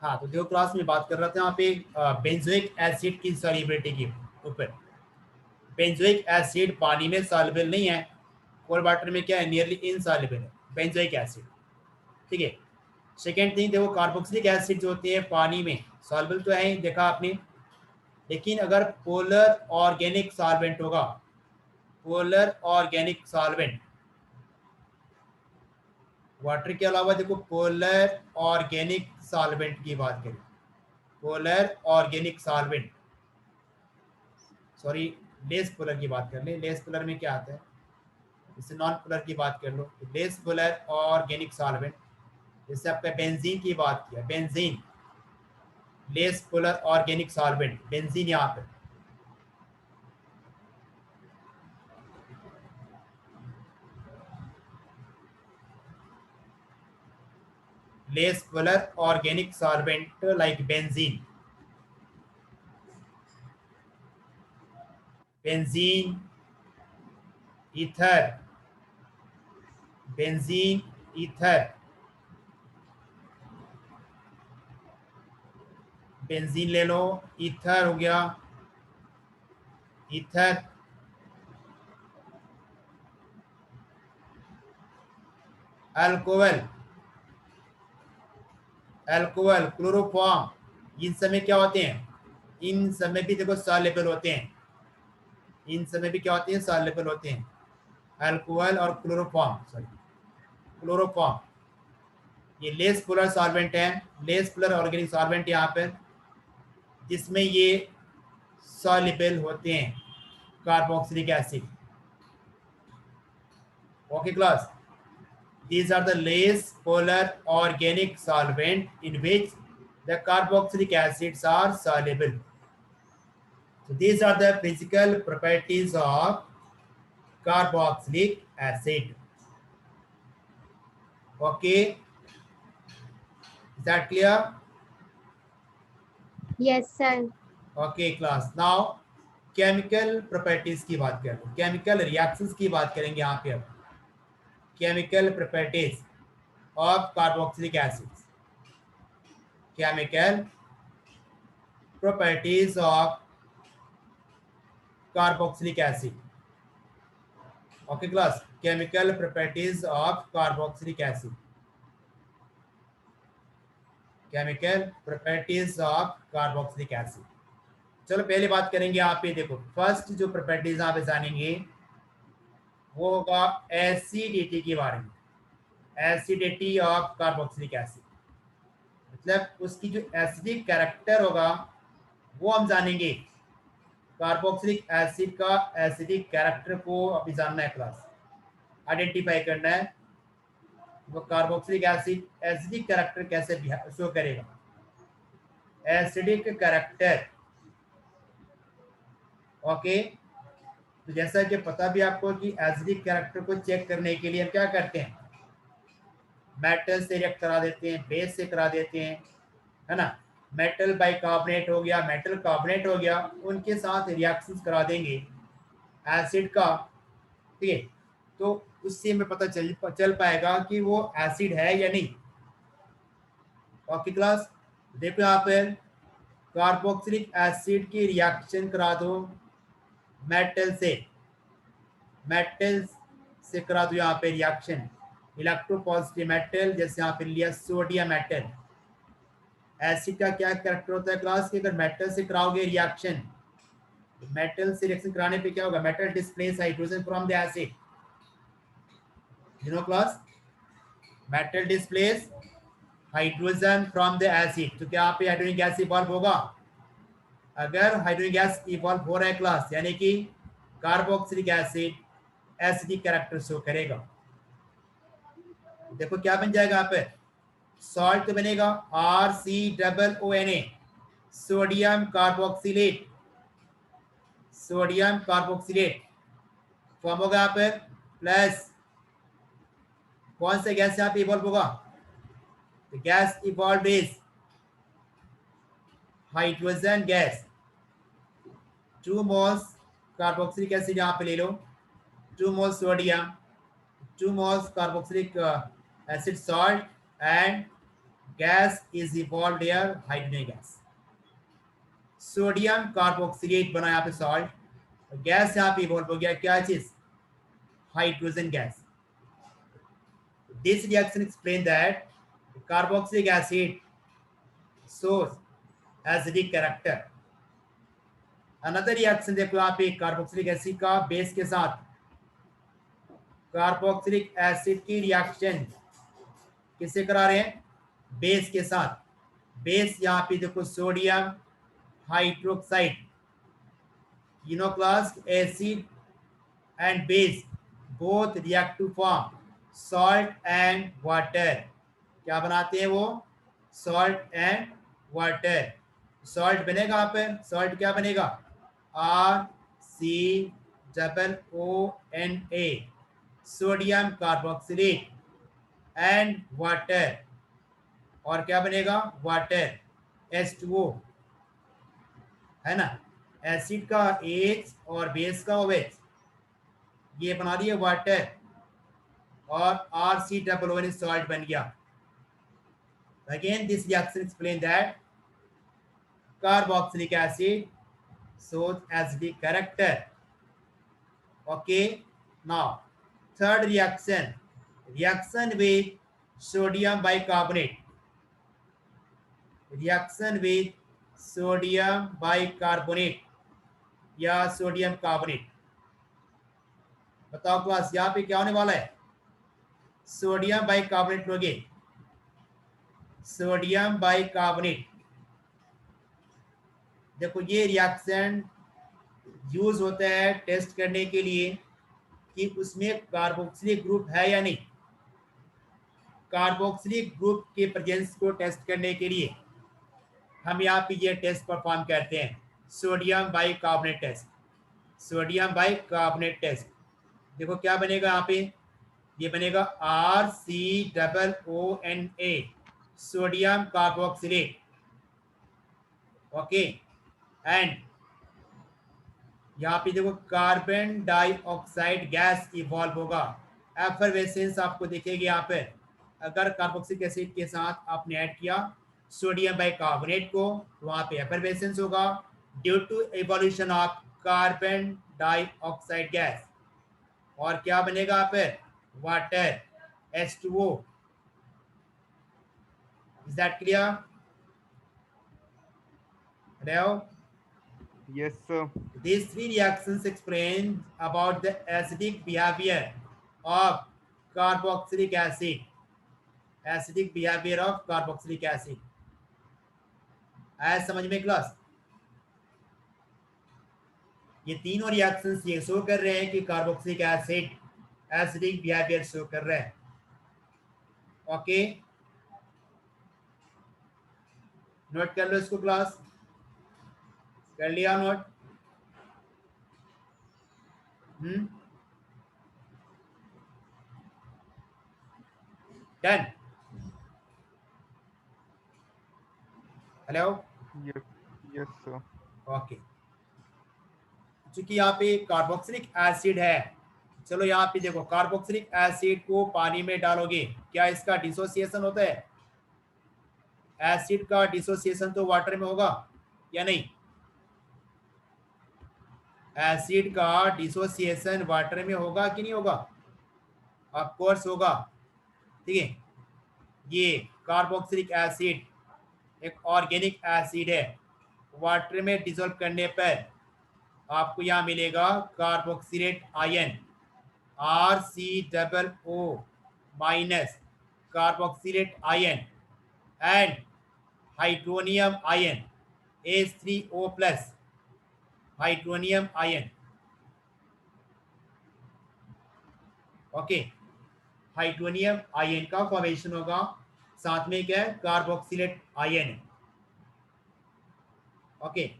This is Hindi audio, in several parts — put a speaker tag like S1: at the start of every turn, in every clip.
S1: हाँ, तो जो क्लास में बात कर रहा था यहाँ पे बेंजोइक एसिड की सॉल्युबिलिटी की ऊपर। बेंजोइक एसिड पानी में सॉल्युबल नहीं है, कोल्ड वाटर में क्या है, नियरली इनसॉल्युबल है बेंजोइक एसिड। ठीक है। सेकेंड थिंग देखो, कार्बोक्सिलिक एसिड जो होते हैं पानी में सॉल्युबल तो है ही, देखा आपने, लेकिन अगर पोलर ऑर्गेनिक सॉल्वेंट होगा, पोलर ऑर्गेनिक सॉल्वेंट, वाटर के अलावा देखो पोलर ऑर्गेनिक सॉल्वेंट की बात करें, polar organic solvent, sorry, less polar की बात कर ले। लेस पोलर में क्या आता है, जैसे नॉन पोलर की बात कर लो, लेस पोलर ऑर्गेनिक सॉल्वेंट, जैसे आपका बेंजीन की बात किया, benzene less polar organic solvent, benzene यहाँ पे। Less polar organic solvent like benzene, benzene, ether, benzene, ether, benzene ले लो, ईथर हो गया, ईथर, अल्कोहल, अल्कोहल, क्लोरोफॉर्म, इन सब में क्या होते हैं, इन सब में भी देखो सॉल्युबल होते हैं, इन सब में भी क्या होते हैं, सॉल्युबल होते हैं, अल्कोहल और क्लोरोफॉर्म, सॉरी क्लोरोफॉर्म, ये लेस पोलर सॉल्वेंट है, लेस पोलर ऑर्गेनिक सॉल्वेंट यहाँ पर, जिसमें ये सॉल्युबल होते हैं carboxylic acid. Okay class, these are the less polar organic solvent in which the carboxylic acids are soluble. So these are the physical properties of carboxylic acid. Okay, is that clear?
S2: Yes, sir.
S1: Okay class, now chemical properties की बात करें, केमिकल रिएक्शंस की बात करेंगे यहाँ पे अब, chemical properties of carboxylic acids, chemical properties of carboxylic acid. Okay class, chemical properties of carboxylic acid, chemical properties of carboxylic acid. चलो पहले बात करेंगे यहाँ पे, देखो फर्स्ट जो प्रॉपर्टीज आप जानेंगे वो होगा एसिडिटी के बारे में, एसिडिटी ऑफ कार्बोक्सिलिक एसिड, मतलब उसकी जो एसिडिक कैरेक्टर होगा वो हम जानेंगे। कार्बोक्सिलिक एसिड का एसिडिक कैरेक्टर को अभी जानना है क्लास, आइडेंटिफाई करना है वो कार्बोक्सिलिक एसिड एसिडिक कैरेक्टर कैसे शो करेगा, एसिडिक कैरेक्टर। ओके, तो जैसा कि पता भी आपको कि एसिडिक कैरेक्टर को चेक करने के लिए हम क्या करते हैं, मेटल से रिएक्ट करा देते हैं, बेस से करा देते हैं, है ना, मेटल बाइकार्बोनेट हो गया, मेटल कार्बोनेट हो गया, उनके साथ रिएक्शंस करा देंगे एसिड का। ठीक है, तो उससे हमें पता चल पाएगा कि वो एसिड है या नहीं। ओके क्लास, देखो यहाँ पर कार्बोक्सिलिक एसिड की रिएक्शन करा दो मेटल से, मेटल से करा दो यहाँ पे रिएक्शन, इलेक्ट्रोपॉजिटिव मेटल, जैसे यहाँ पे लिया सोडियम मेटल। एसिड का क्या कैरेक्टर होता है क्लास की, अगर मेटल से कराओगे रिएक्शन, मेटल से रिएक्शन कराने पे क्या होगा, metal displace hydrogen from the acid, you know class, metal displace hydrogen from the acid. तो क्या यहाँ पे हाइड्रोजन गैस इवॉल्व होगा, अगर हाइड्रोजन गैस इवॉल्व हो रहा है क्लास, यानी कि carboxylic acid acidic character show करेगा। देखो क्या बन जाएगा यहाँ पे, सॉल्ट बनेगा RCOONA, sodium carboxylate, sodium carboxylate form होगा यहाँ पर, प्लस कौन सा गैस यहाँ पे इवॉल्व होगा, gas evolve is hydrogen gas, 2 moles carboxylic acid यहाँ पे ले लो, 2 moles sodium, 2 moles carboxylic acid salt and gas is evolve air, hydrogen gas. Sodium carboxylate बना यहाँ पे सॉल्ट, गैस यहाँ पे इवॉल्व हो गया, क्या चीज, hydrogen gas. This reaction explain that carboxylic acid shows acidic character। Another reaction देखो यहाँ पे कार्बोक्सिलिक एसिड का बेस के साथ, कार्बोक्सिलिक एसिड की रिएक्शन किससे करा रहे हैं, बेस के साथ। बेस यहाँ पे देखो sodium hydroxide, class acid and base both react to form salt and water. क्या बनाते हैं वो, सॉल्ट एंड वाटर। सॉल्ट बनेगा यहाँ पे, सॉल्ट क्या बनेगा, RCOONA, sodium carboxylate, and water, और क्या बनेगा, वाटर, H2O, है ना। एसिड का H और बेस का OH, ये बना दिए वाटर, और RCOO सॉल्ट बन गया। Again this reaction explain that carboxylic acid shows acidic character। Okay, now third reaction, reaction with sodium bicarbonate, reaction with sodium bicarbonate या सोडियम कार्बोनेट। बताओ क्लास यहाँ पे क्या होने वाला है, सोडियम बाइकार्बोनेट लोगे, सोडियम बाइकार्बोनेट। देखो ये रिएक्शन यूज होता है टेस्ट करने के लिए कि उसमें कार्बोक्सिलिक ग्रुप है या नहीं। कार्बोक्सिलिक ग्रुप के प्रेजेंस को टेस्ट करने के लिए हम यहाँ पे ये टेस्ट परफॉर्म करते हैं, sodium bicarbonate test, sodium bicarbonate test. देखो क्या बनेगा यहाँ पे, ये बनेगा RCOONA, sodium carboxylate. Okay, and यहाँ पे देखो कार्बन डाइऑक्साइड गैस इवॉल्व होगा, एफरवेसेंस आपको दिखेगी यहाँ पे। अगर कार्बोक्सिलिक एसिड के साथ आपने ऐड किया सोडियम बाइकार्बोनेट को, तो वहाँ पे एफरवेसेंस होगा due to evolution of carbon dioxide gas, और क्या बनेगा यहाँ पे, water, H2O। Is that clear? Reo?
S2: Yes, sir.
S1: These three reactions explain about the acidic behavior of carboxylic acid. Acidic behavior of carboxylic acid. आया समझ में क्लास? ये तीनों रिएक्शंस ये शो कर रहे हैं कि carboxylic acid acidic behaviour show कर रहा है। ओके, नोट कर लो इसको क्लास, कर लिया note? Done? Hello?
S2: Yes, yes, sir.
S1: Okay, चूंकि यहाँ पे कार्बोक्सिलिक एसिड है, चलो यहाँ पे देखो कार्बोक्सिलिक एसिड को पानी में डालोगे, क्या इसका डिसोसिएशन होता है? एसिड का डिसोसिएशन तो वाटर में होगा या नहीं? एसिड का डिसोसिएशन वाटर में होगा कि नहीं होगा? ऑफ कोर्स होगा। ठीक है, ये कार्बोक्सिलिक एसिड एक ऑर्गेनिक एसिड है, वाटर में डिसॉल्व करने पर आपको यहाँ मिलेगा carboxylate ion, RCOO minus carboxylate ion and hydronium ion, H3O plus hydronium ion. Okay, hydronium ion का फॉर्मेशन होगा, साथ में क्या है, कार्बोक्सिलेट आयन है। Okay,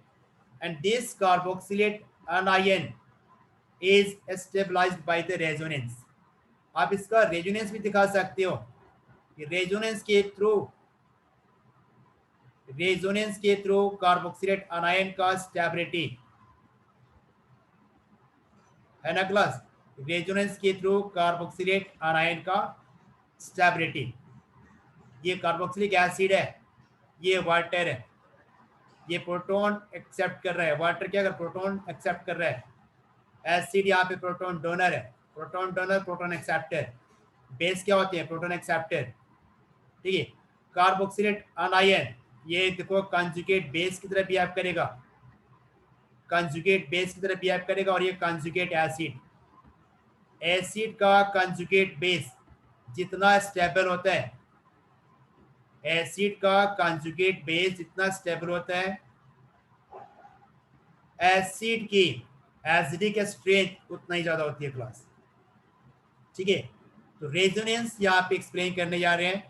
S1: and this carboxylate ion is stabilised by the resonance. आप इसका रेजोनेंस भी दिखा सकते हो कि रेजोनेंस के थ्रू कार्बोक्सिलेट आयन का स्टेबिलिटी है ना क्लास, रेजोनेंस के थ्रू कार्बोक्सिलेट आयन का स्टेबिलिटी। ये कार्बोक्सिलिक एसिड है, ये वाटर है, ये प्रोटॉन एक्सेप्ट कर रहा है, वाटर क्या कर प्रोटॉन एक्सेप्ट कर रहा है, एसिड यहाँ पे प्रोटॉन डोनर है, proton donor proton acceptor, base क्या होते हैं प्रोटॉन एक्सेप्टर, ठीक है। कार्बोक्सिलेट अनायन ये देखो कंजुगेट बेस की तरह बिहेव करेगा, कंजुगेट बेस की तरह बिहेव करेगा, और ये कंजुगेट एसिड, एसिड का कंजुगेट बेस जितना स्टेबल होता है, एसिड का कंजुगेट बेस जितना स्टेबल होता है, एसिड की एसिडिक स्ट्रेंथ उतना ही ज्यादा होती है क्लास, ठीक है। तो रेजोनेंस यहाँ पे एक्सप्लेन करने जा रहे हैं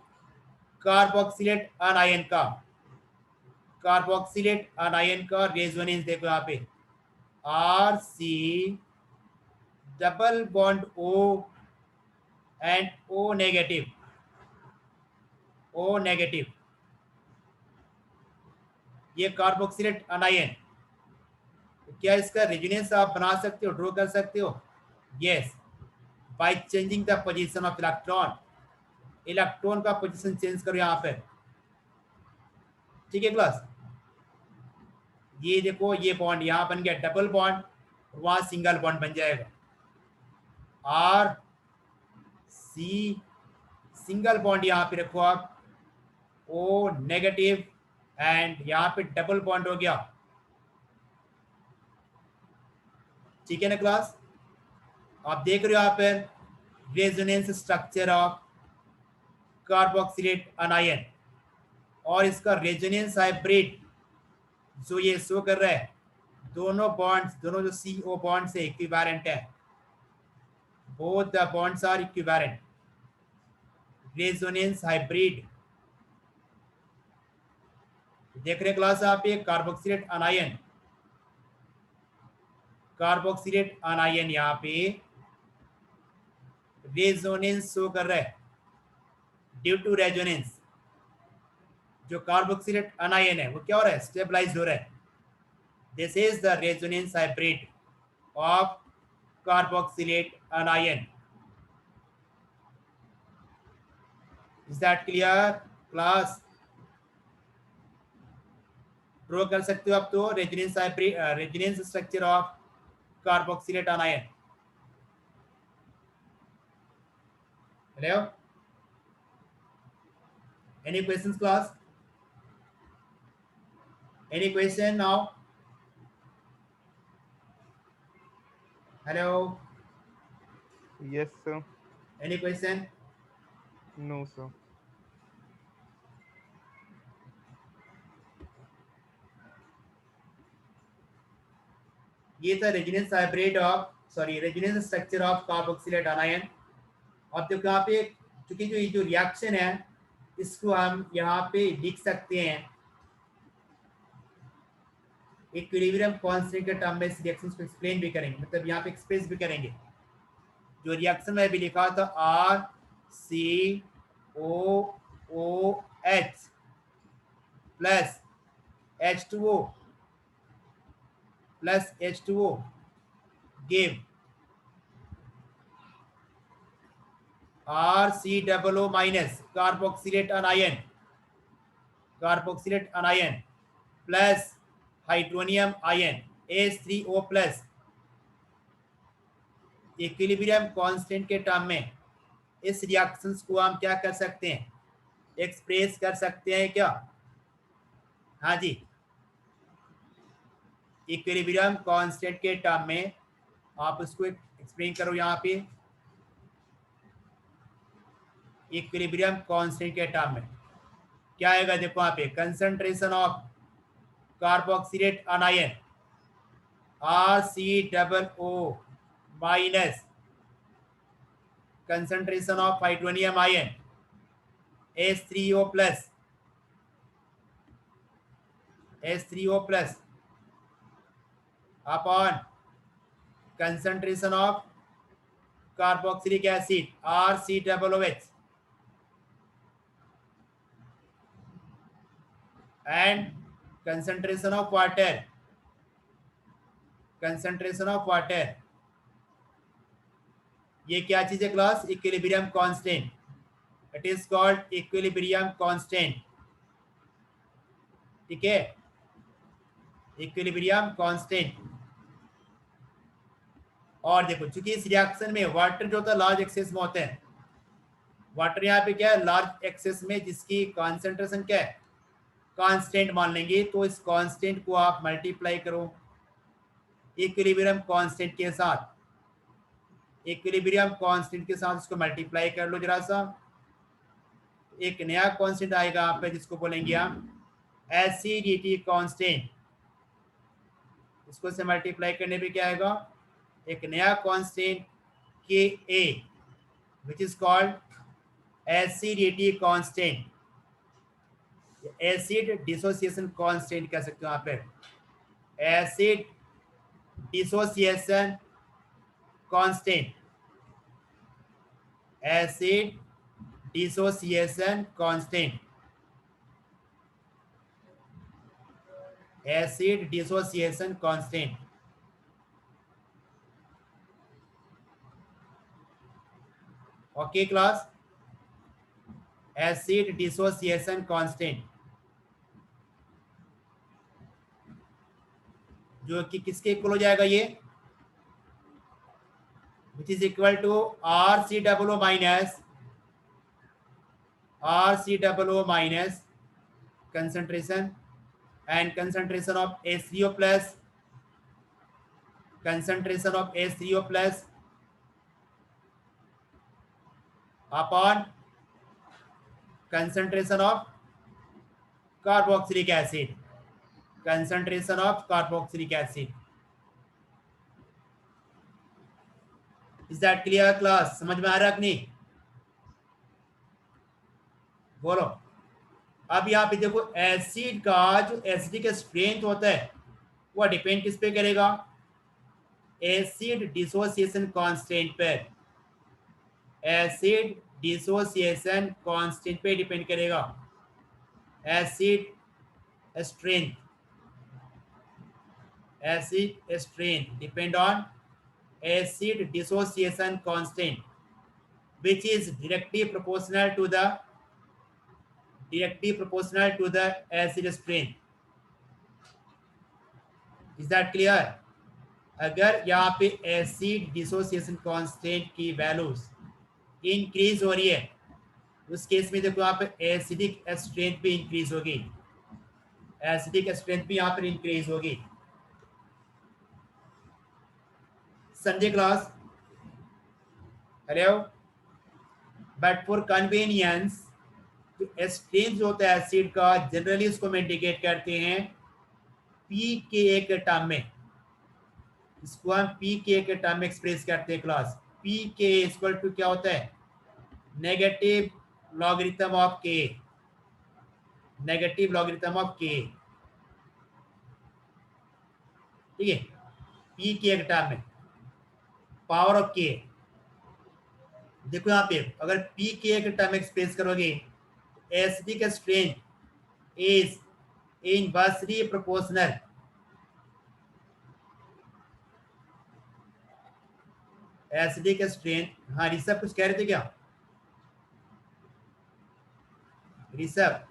S1: कार्बोक्सिलेट अनायन का, कार्बोक्सिलेट अनायन का रेजोनेंस देखो यहाँ पे R C double bond O and O negative, O negative, ये कार्बोक्सिलेट अनायन, क्या इसका रेजोनेंस आप बना सकते हो, ड्रॉ कर सकते हो, yes, by changing the position of electron, electron का पोजीशन चेंज करो यहाँ पे, ठीक है क्लास। ये देखो ये बॉन्ड यहाँ बन गया डबल बॉन्ड, वहां सिंगल बॉन्ड बन जाएगा, आर सी सिंगल बॉन्ड यहाँ पे रखो आप, ओ नेगेटिव एंड यहाँ पे डबल बॉन्ड हो गया, ठीक है ना क्लास। आप देख रहे हो यहाँ पर रेजोनेंस स्ट्रक्चर ऑफ कार्बोक्सिलेट अनायन, और इसका रेजोनेंस हाइब्रिड जो ये शो कर रहा है, दोनों बॉन्ड्स, दोनों जो CO बॉन्ड से इक्विवेलेंट है, both the bonds are equivalent, resonance hybrid, देख रहे क्लास आप ये कार्बोक्सिलेट अनायन, कार्बोक्सिलेट अनायन यहाँ पे रेजोनेंस शो कर रहा है, ड्यू टू रेजोनेंस जो कार्बोक्सिलेट अनायन है वो क्या हो रहा है, स्टेबलाइज हो रहा है, this is the resonance hybrid of carboxylate अनायन, is that clear class. Draw कर सकते हो आप तो resonance hybrid, resonance structure of carboxylate अनायन, hello, any questions class, any question now, hello,
S2: Yes, sir.
S1: any question,
S2: No, sir.
S1: ये था resonance hybrid of sorry resonance structure of carboxylate अनायन। अब देखो यहाँ पे क्योंकि जो ये जो रिएक्शन है इसको हम यहाँ पे लिख सकते हैं इक्विलिब्रियम कांस्टेंट के टर्म में, इस रिएक्शन को एक्सप्लेन भी करेंगे, मतलब यहाँ पे एक्सप्रेस भी करेंगे। जो रिएक्शन में भी लिखा था RCOOH plus H2O plus H2O give RCOO minus carboxylate अनायन, carboxylate अनायन plus hydronium ion H3O plus, equilibrium constant के टर्म में इस रिएक्शंस को हम क्या कर सकते हैं, एक्सप्रेस कर सकते हैं क्या, हाँ जी, इक्विलिब्रियम कांस्टेंट के टर्म में आप उसको एक्सप्लेन करो यहाँ पे, इक्विलिब्रियम कांस्टेंट के टर्म में क्या आएगा, देखो यहाँ पे concentration of carboxylate अनायन RCOO minus concentration of hydronium ion H3O plus, H3O plus upon concentration of carboxylic acid RCOOH and concentration of water, concentration of water, ये क्या चीज है class, equilibrium constant, it is called equilibrium constant. ठीक है, इक्विलिब्रियम कांस्टेंट। और देखो चूंकि इस रिएक्शन में वाटर जो होता है लार्ज एक्सेस में होते हैं, वाटर यहाँ पे क्या है लार्ज एक्सेस में, जिसकी कॉन्सेंट्रेशन क्या है कांस्टेंट मान लेंगे, तो इस कांस्टेंट को आप मल्टीप्लाई करो इक्विलिब्रियम कांस्टेंट के साथ, इक्विलिब्रियम कांस्टेंट के साथ इसको मल्टीप्लाई कर लो जरा सा, एक नया कांस्टेंट आएगा आप पे जिसको बोलेंगे हम एसिडिटी कांस्टेंट। इसको से मल्टीप्लाई करने पे क्या आएगा, एक नया constant K A which is called acidity constant, acid dissociation constant कह सकते हो यहाँ पे, acid dissociation constant, acid dissociation constant, acid dissociation constant. Okay class, acid dissociation constant जो कि किसके इक्वल हो जाएगा ये, which is equal to RCOO minus concentration and concentration of H3O plus, concentration of H3O plus upon concentration of carboxylic acid, concentration of carboxylic acid. Is that clear class? समझ में आ रहा है कि नहीं, बोलो। अब यहाँ पे देखो एसिड का जो एसिडिक स्ट्रेंथ होता है वो डिपेंड किस पे करेगा, एसिड डिसोसिएशन कांस्टेंट पर, एसिड डिसोसिएशन कांस्टेंट पे डिपेंड करेगा acid strength, acid strength depend on acid dissociation constant which is directly proportional to the acid strength. Is that clear? अगर यहाँ पे एसिड डिसोसिएशन कांस्टेंट की वैल्यूज इंक्रीज हो रही है उस केस में देखो यहाँ पे एसिडिक स्ट्रेंथ भी इंक्रीज होगी, एसिडिक स्ट्रेंथ भी यहाँ पर इंक्रीज होगी। Sanjay class, hello. But for convenience जो स्ट्रेंथ जो होता है एसिड का जनरली उसको हम इंडिकेट करते हैं pKa के टर्म में, इसको हम pKa के टर्म में एक्सप्रेस करते हैं क्लास। pKa इक्वल टू क्या होता है, negative logarithm of Ka, negative logarithm of Ka। ठीक है, pKa के टर्म में पावर ऑफ Ka। देखो यहाँ पे अगर pKa के टर्म एक्सप्रेस करोगे acidic strength is inversely proportional, acidic strength. हाँ ऋषभ कुछ कह रहे थे क्या, ऋषभ?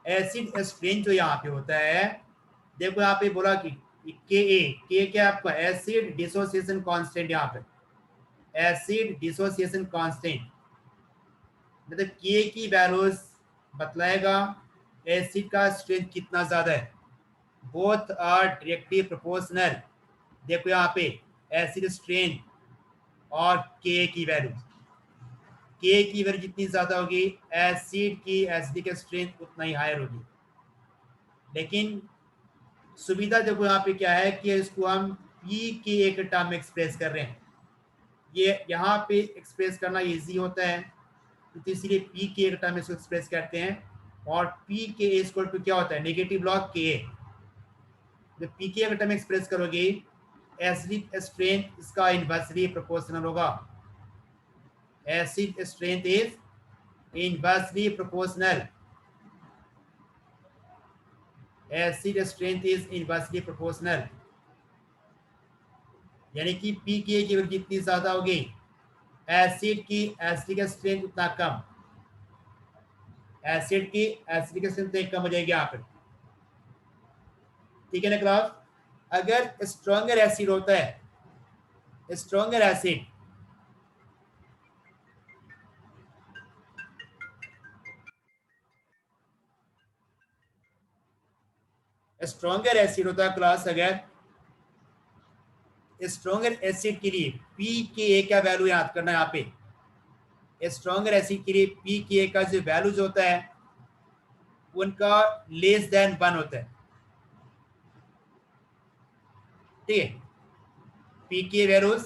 S1: एसिड स्ट्रेंथ जो यहाँ पे होता है, देखो यहाँ पे बोला कि के क्या आपका एसिड डिसोसिएशन कांस्टेंट, यहाँ पे एसिड डिसोसिएशन कांस्टेंट मतलब के की वैल्यूज बतलाएगा एसिड का स्ट्रेंथ कितना ज्यादा है, बोथ आर डायरेक्टली प्रोपोर्शनल। देखो यहाँ पे एसिड स्ट्रेंथ और के की वैल्यूज, के की वैल्यू जितनी ज्यादा होगी एसिड की एसिडिक स्ट्रेंथ उतना ही हायर होगी। लेकिन सुविधा देखो यहाँ पे क्या है कि इसको हम pKa के टर्म में एक्सप्रेस कर रहे हैं, ये यहाँ पे एक्सप्रेस करना इजी होता है तो इसलिए pKa के टर्म में इसको एक्सप्रेस करते हैं। और pKa इक्वल टू क्या होता है, नेगेटिव लॉग Ka। जब pKa के टर्म में एक्सप्रेस करोगे एसिडिक स्ट्रेंथ इसका इनवर्सली प्रोपोर्शनल होगा, acid strength is inversely proportional, acid strength is inversely proportional, यानी कि pKa की वैल्यू जितनी ज्यादा होगी एसिड की एसिडिक स्ट्रेंथ उतना कम, एसिड की एसिडिक स्ट्रेंथ कम हो जाएगी यहाँ पर। ठीक है ना क्लास? अगर स्ट्रॉन्गर एसिड होता है, स्ट्रॉन्गर एसिड स्ट्रॉन्गर एसिड होता है क्लास, अगर स्ट्रॉन्गर एसिड के लिए pKa का वैल्यू याद करना है यहाँ पे। स्ट्रॉन्गर एसिड के लिए pKa का जो वैल्यूज होता है उनका लेस देन 1 होता है। ठीक है, pKa वैल्यूज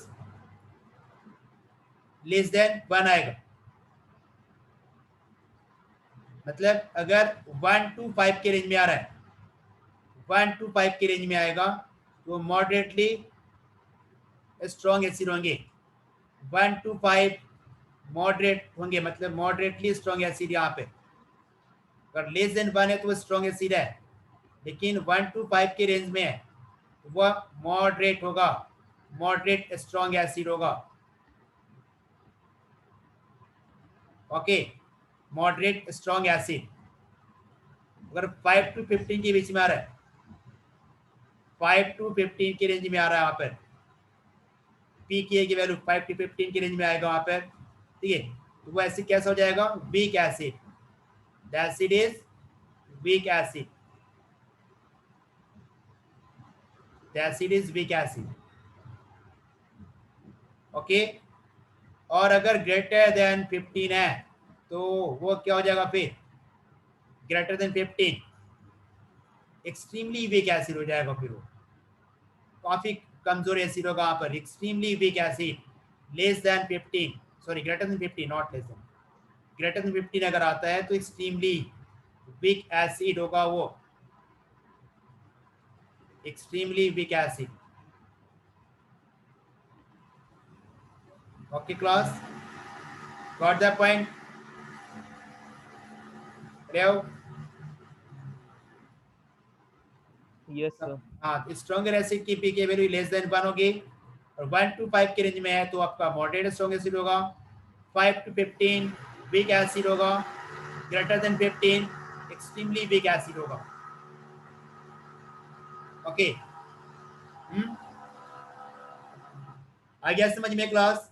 S1: लेस देन 1 आएगा, मतलब अगर 1 to 5 के रेंज में आ रहा है, 1 to 5 के रेंज में आएगा तो मॉडरेटली स्ट्रॉन्ग एसिड होंगे। 1 to 5 मॉडरेट होंगे, मतलब मॉडरेटली स्ट्रॉन्ग एसिड यहाँ पे। अगर लेस देन 1 है तो वो स्ट्रॉन्ग एसिड है, लेकिन 1 to 5 के रेंज में है तो वह मॉडरेट होगा, मॉडरेट स्ट्रॉन्ग एसिड होगा। Okay, moderate strong acid. अगर 5 to 15 के बीच में आ रहा है, 5 to 15 के रेंज में आ रहा है यहाँ पर, pKa की वैल्यू 5 to 15 के रेंज में आएगा वहां पर। ठीक है, तो वो एसिड कैसा हो जाएगा? Weak acid. The acid is weak acid, the acid is weak acid. Okay, और अगर ग्रेटर देन 15 है तो वो क्या हो जाएगा फिर? Greater than 15 extremely weak acid हो जाएगा, फिर वो काफी कमजोर एसिड होगा यहाँ पर, extremely weak acid. Less than 15, sorry greater than 15, not less than, greater than 15 अगर आता है तो एक्सट्रीमली वीक एसिड होगा वो, extremely weak acid. Okay class, got the point? Hello?
S2: Yes sir.
S1: हाँ, स्ट्रॉन्गर एसिड की पीके वैल्यू लेस देन 1 होगी, और 1 to 5 के रेंज में है तो आपका मॉडरेट स्ट्रॉन्ग एसिड होगा। 5 to 15 वीक एसिड होगा, greater than 15 extremely weak acid होगा। ओके, आ गया समझ में class?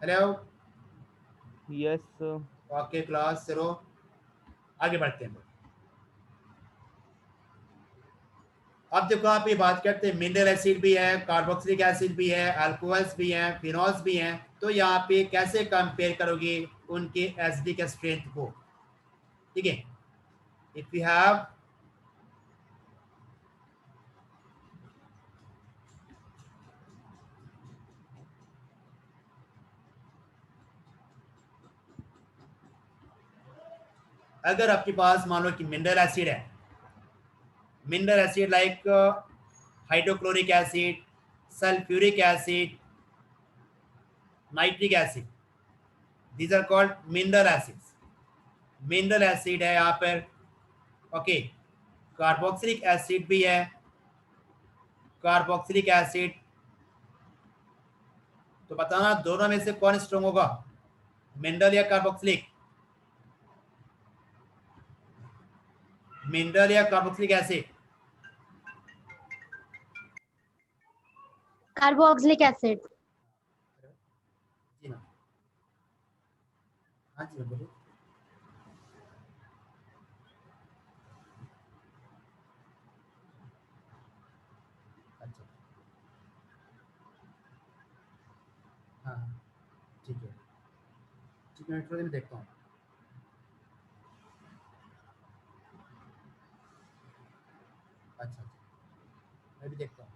S1: Hello?
S2: Yes sir.
S1: Okay class, चलो आगे बढ़ते हैं। अब देखो आप ये बात करते हैं, मिनरल एसिड भी है, कार्बोक्सिलिक एसिड भी है, अल्कोहल्स भी हैं, फिनॉल्स भी हैं, तो यहाँ पे कैसे कंपेयर करोगे उनके एसिडिक स्ट्रेंथ को? ठीक है, इफ यू हैव अगर आपके पास मान लो कि मिनरल एसिड है, mineral acid like hydrochloric acid, sulphuric acid, nitric acid, these are called mineral acids. Mineral acid है यहाँ पर। ओके, कार्बोक्सिलिक एसिड भी है, कार्बोक्सिलिक एसिड। तो बताना दोनों में से कौन स्ट्रॉन्ग होगा, मिनरल या कार्बोक्सिलिक? मिनरल या कार्बोक्सिलिक एसिड?
S3: Carboxylic acid.
S1: जी मैम, हाँ जी मैम बोलिए। अच्छा, हाँ हाँ, ठीक है, ठीक है, मैं देखता हूँ। अच्छा अच्छा, मैं भी देखता हूँ।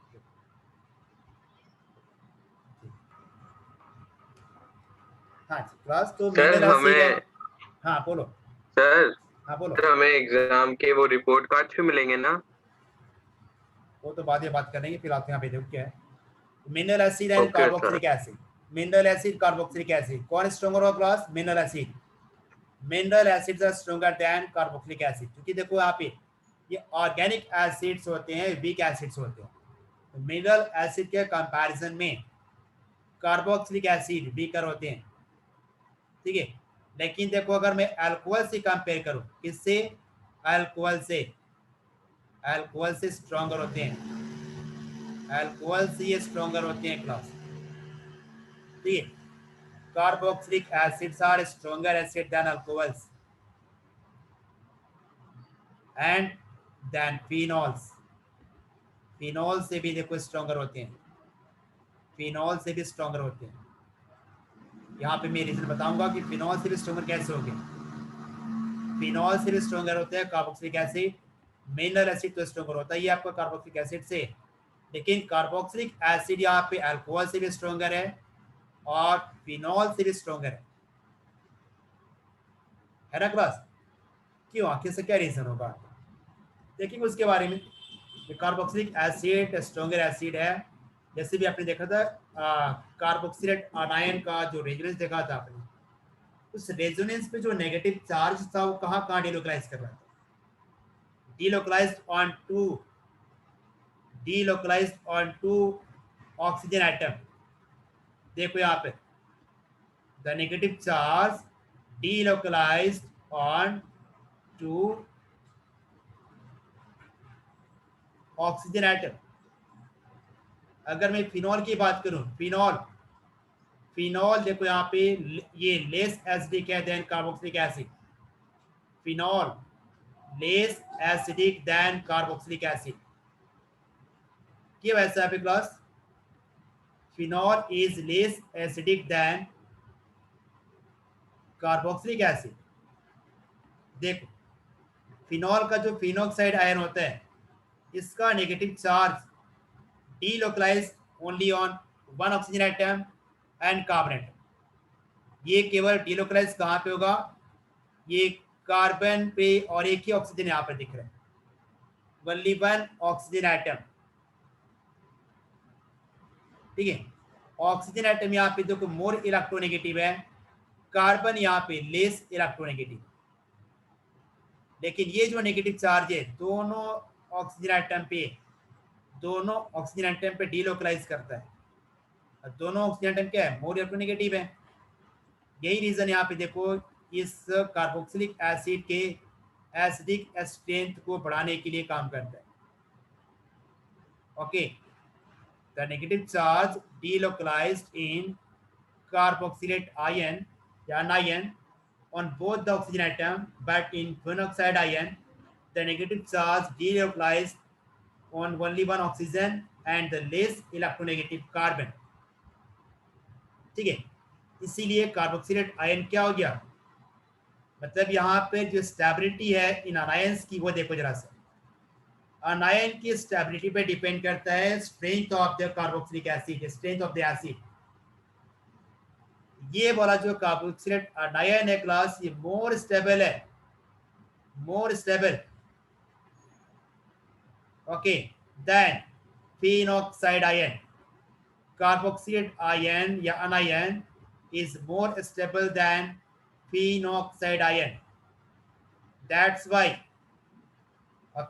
S1: ठीक। हाँ जी क्लास, तो
S4: सर
S1: मिनरल एसिड है।
S4: हमें
S1: हाँ बोलो।
S4: सर
S1: हाँ बोलो।
S4: सर हमें एग्जाम के वो रिपोर्ट कार्ड भी मिलेंगे ना?
S1: वो तो बाद में बात करेंगे, फिलहाल तो यहाँ पे देखो क्या है। Mineral acid and
S4: okay sir.
S1: Carboxylic acid, mineral acid carboxylic acid, कौन स्ट्रॉन्गर होगा class? Mineral acid. Mineral acids are stronger than carboxylic acid, क्योंकि देखो यहाँ पे ये ऑर्गेनिक एसिड्स होते हैं, वीक एसिड्स होते हैं। तो मिनरल एसिड के कंपैरिजन में कार्बोक्सिलिक एसिड वीकर होते हैं, ठीक है। लेकिन देखो अगर मैं अल्कोहल से कंपेयर करूं, किससे? अल्कोहल से, अल्कोहल से स्ट्रॉन्गर होते हैं, अल्कोहल से ये स्ट्रॉन्गर होते हैं क्लास, ठीक है। Carboxylic acids are stronger acid than alcohols and then phenols, phenol से भी देखो स्ट्रॉन्गर होते हैं, फिनॉल से भी स्ट्रॉन्गर होते हैं। यहाँ पे मैं रीजन बताऊंगा कि फिनॉल से भी स्ट्रॉन्गर कैसे हो गए। फिनॉल से भी स्ट्रॉन्गर होते हैं कार्बोक्सिलिक एसिड, मिनरल एसिड तो स्ट्रॉन्गर होता ही है आपका कार्बोक्सिलिक एसिड से, लेकिन कार्बोक्सिलिक एसिड यहाँ पे अल्कोहल से भी स्ट्रॉन्गर है और फिनॉल से भी स्ट्रॉन्गर है ना क्लास? क्यों, आखिर से क्या रीजन होगा, देखेंगे उसके बारे में। कार्बोक्सिलिक एसिड स्ट्रॉन्गर एसिड है, जैसे भी आपने देखा था कार्बोक्सिलेट आनायन का जो रेजोनेंस देखा था आपने, उस रेजोनेंस पे जो नेगेटिव चार्ज था वो कहाँ कहाँ डिलोकलाइज कर रहा था? delocalized on two oxygen atom। देखो यहाँ पे the negative charge delocalized on two oxygen atom। अगर मैं फिनॉल की बात करूं, फिनॉल, फिनॉल देखो यहाँ पे ये लेस एसिडिक है than carboxylic acid, phenol less acidic than carboxylic acid. क्यों ऐसा है class? Phenol is less acidic than carboxylic acid. देखो फिनॉल का जो फिनोक्साइड आयन होता है, इसका negative charge delocalise only on one oxygen atom and carbon atom. ये केवल डीलोकलाइज कहाँ पे होगा? ये कार्बन पे, और एक ही ऑक्सीजन यहाँ पर दिख रहा है, ओनली वन ऑक्सीजन एटम, ठीक है। ऑक्सीजन एटम यहाँ पे देखो मोर इलेक्ट्रोनेगेटिव है, कार्बन यहाँ पे लेस इलेक्ट्रोनेगेटिव। लेकिन ये जो नेगेटिव चार्ज है दोनों ऑक्सीजन एटम पे, दोनों ऑक्सीजन एटम पे डीलोकलाइज करता है, और दोनों ऑक्सीजन एटम क्या है? मोर इलेक्ट्रोनेगेटिव है। यही रीजन यहाँ पे देखो इस कार्बोक्सिलिक एसिड के एसिडिक स्ट्रेंथ को बढ़ाने के लिए काम करता है। Okay, the negative charge delocalized in carboxylate ion या anion on both the oxygen atom, but in monoxide ion the negative charge delocalized on only one oxygen and the less electronegative carbon, ठीक है। इसीलिए कार्बोक्सिलेट आयन क्या हो गया, मतलब यहाँ पे जो स्टेबिलिटी है इन अनायंस की, वो देखो जरा सा। अनायन की स्टेबिलिटी पे डिपेंड करता है strength of the carboxylic acid, strength of the acid. ये वाला जो कार्बोक्सिलेट आयन है क्लास, ये मोर स्टेबल है, more stable, okay, then phenoxide ion. Carboxylate ion या anion is more stable than phenoxide ion, that's why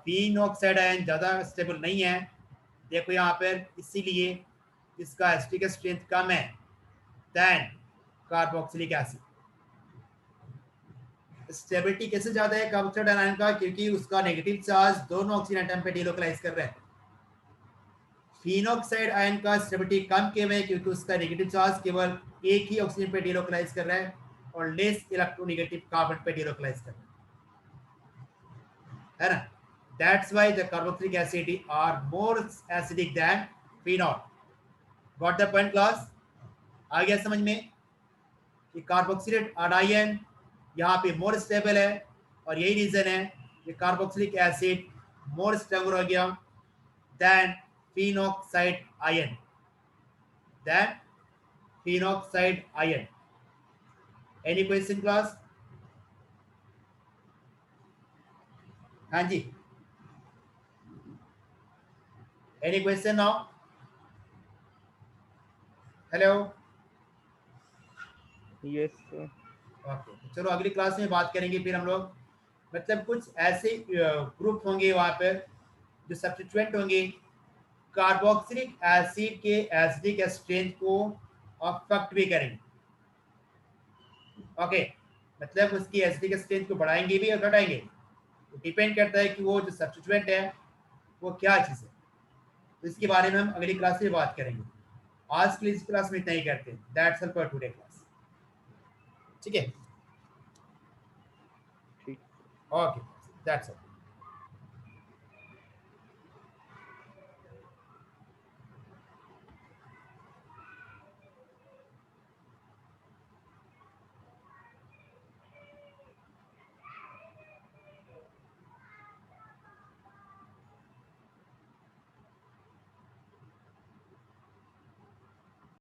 S1: phenoxide ion ज़्यादा स्टेबल नहीं है, देखो यहाँ पर, इसीलिए इसका एसिडिक स्ट्रेंथ कम है देन कार्बोक्सिलिक एसिड। स्टेबिलिटी कैसे ज़्यादा है कार्बोक्सिलेट आयन का? क्योंकि उसका नेगेटिव चार्ज दोनों ऑक्सीजन एटम पे डिलोकलाइज कर रहा है। फिनॉक्साइड आयन का स्टेबिलिटी कम क्यों है? क्योंकि उसका नेगेटिव चार्ज केवल एक ही ऑक्सीजन पे डिलोकलाइज कर रहा है और लेस इलेक्ट्रोनेगेटिव कार्बन पे डिलोकलाइज कर रहा है ना। That's why the carboxylic acid are more acidic than phenol. Got the point class? आ गया समझ में कि कार्बोक्सिलेट आयन यहाँ पे मोर स्टेबल है, और यही रीजन है कि कार्बोक्सिलिक एसिड मोर स्ट्रॉन्गर हो गया then phenoxide ion, than phenoxide ion। Any question class? हाँ जी, any question now? Hello?
S2: Yes, sir.
S1: Okay, चलो अगली क्लास में बात करेंगे फिर हम लोग, मतलब कुछ ऐसे ग्रुप होंगे वहाँ पर जो सब्स्टिट्यूएंट होंगे, कार्बोक्सिलिक एसिड के एसिडिक स्ट्रेंथ को अफेक्ट भी करेंगे। ओके, मतलब उसकी एसिडिक स्ट्रेंथ को बढ़ाएंगे भी और घटाएंगे, तो डिपेंड करता है कि वो जो सब्स्टिट्यूएंट है वो क्या चीज़ है। तो इसके बारे में हम अगली क्लास में बात करेंगे। आज के लिए इस क्लास में इतना ही करते हैं। That's all for today class. ठीक है,
S2: ठीक।
S1: Okay, that's all.